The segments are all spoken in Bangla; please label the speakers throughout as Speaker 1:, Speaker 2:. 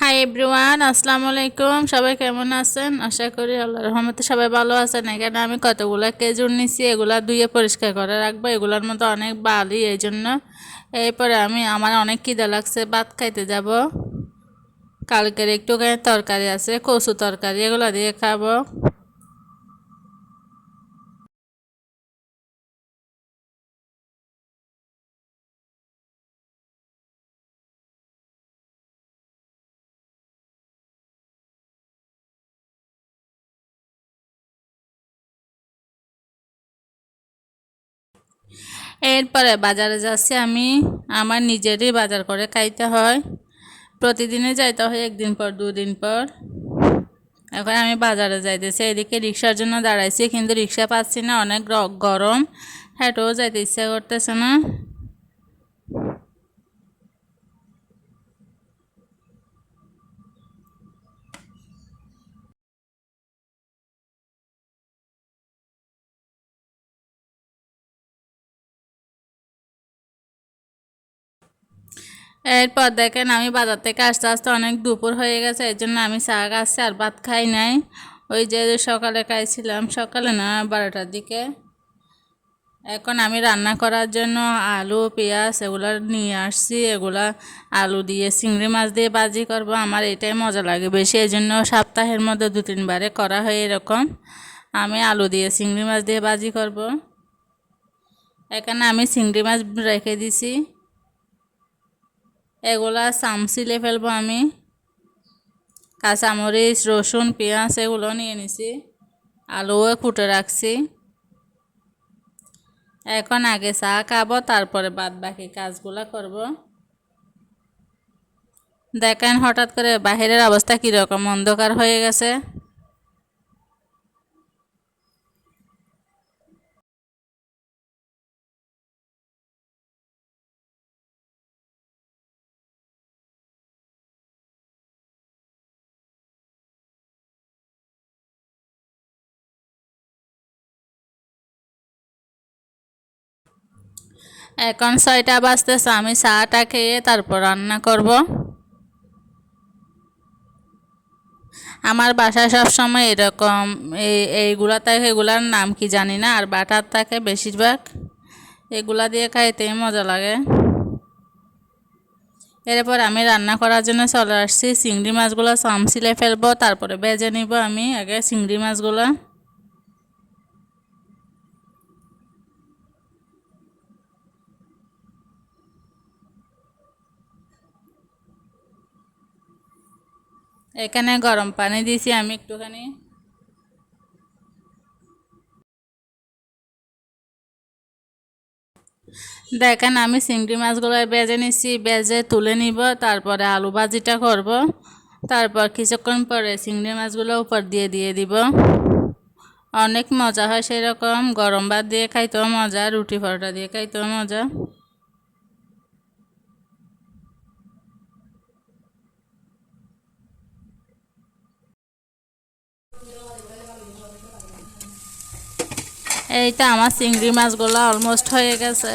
Speaker 1: হাই এভরিওয়ান, আসসালামু আলাইকুম। সবাই কেমন আছেন? আশা করি আল্লাহর রহমতে সবাই ভালো আছেন। এখানে আমি কতগুলো খেজুর নিছি, এগুলা ধুয়ে পরিষ্কার করে রাখবো। এগুলোর মধ্যে অনেক বালি, এই জন্য। এরপরে আমার অনেক খিদে লাগছে, ভাত খাইতে যাব। কালকের একটুখানি তরকারি আছে, কচু তরকারি, এগুলো দিয়ে খাবো। এরপরে বাজারে যাচ্ছি আমি। আমার নিজেরই বাজার করে খাইতে হয়, প্রতিদিনই যাইতে হয়, একদিন পর দুদিন পর। এখন আমি বাজারে যাইতেছি, এদিকে রিক্সার জন্য দাঁড়াইছি, কিন্তু রিক্সা পাচ্ছি না, অনেক গরম, হেঁটেও যাইতে ইচ্ছা করতেছে না। এরপর দেখেন আমি বাজার থেকে আস্তে আস্তে অনেক দুপুর হয়ে গেছে, এই জন্য আমি চা খাচ্ছি আর ভাত খাই নাই। ওই যে সকালে খাইছিলাম, সকালে না 12টার দিকে। এখন আমি রান্না করার জন্য আলু পেঁয়াজ এগুলো নিয়ে আসছি। এগুলা আলু দিয়ে চিংড়ি মাছ দিয়ে ভাজি করব, আমার এটাই মজা লাগে বেশি, এই জন্য সপ্তাহের মধ্যে 2-3 বারে করা হয় এরকম। আমি আলু দিয়ে চিংড়ি মাছ দিয়ে ভাজি করব। এখানে আমি চিংড়ি মাছ রেখে দিছি, এগুলা চামচিলে ফেলবো আমি। কাঁচামরিচ রসুন পেঁয়াজ এগুলো নিয়ে নিছি, আলুও কুটে রাখছি। এখন আগে চা খাবো, তারপরে বাদ বাকি কাজগুলো করব। দেখেন হঠাৎ করে বাহিরের অবস্থা কীরকম, অন্ধকার হয়ে গেছে। এখন 6টা বাজতেছে, আমি চাটা খেয়ে তারপর রান্না করব। আমার বাসায় সবসময় এরকম এইগুলা থাকে, এগুলার নাম কি জানি না, আর বাটার থাকে বেশিরভাগ, এগুলা দিয়ে খাইতেই মজা লাগে। এরপর আমি রান্না করার জন্য চলে আসছি। চিংড়ি মাছগুলো চামচিলে ফেলবো, তারপরে ভেজে নিব আমি আগে চিংড়ি মাছগুলো। এখানে গরম পানি দিয়েছি আমি একটুখানি। দেখেন আমি চিংড়ি মাছগুলো ভেজে নিচ্ছি, ভেজে তুলে নিব, তারপরে আলু ভাজিটা করব। তারপর কিছুক্ষণ পরে চিংড়ি মাছগুলো উপর দিয়ে দিয়ে দিব। অনেক মজা হয় সেরকম, গরম ভাত দিয়ে খাইতেও মজা, রুটি পরোটা দিয়ে খাইতেও মজা। এই তো আমার চিংড়ি মাছগুলো অলমোস্ট হয়ে গেছে।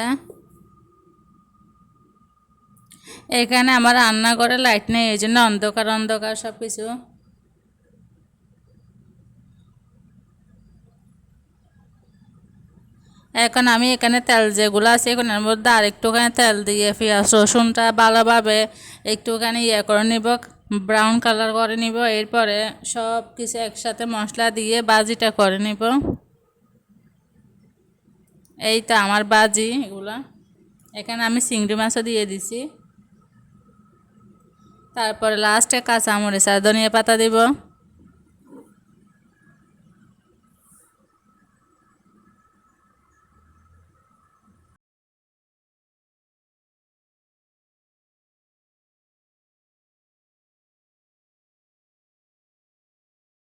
Speaker 1: এখানে আমার রান্নাঘরে লাইট নেই, এই জন্য অন্ধকার অন্ধকার সব কিছু। এখন আমি এখানে তেল যেগুলো আছে এখন এর মধ্যে আরেকটুখানি তেল দিয়ে পেঁয়াজ রসুনটা ভালোভাবে একটুখানি করে নিব, ব্রাউন কালার করে নিব। এরপরে সব কিছু একসাথে মশলা দিয়ে ভাজিটা করে নিব। এই তো আমার ভাজি এগুলা। এখানে আমি চিংড়ি মাছও দিয়ে দিছি, তারপরে লাস্টে কাঁচামরিচ আর ধনিয়া পাতা দিব।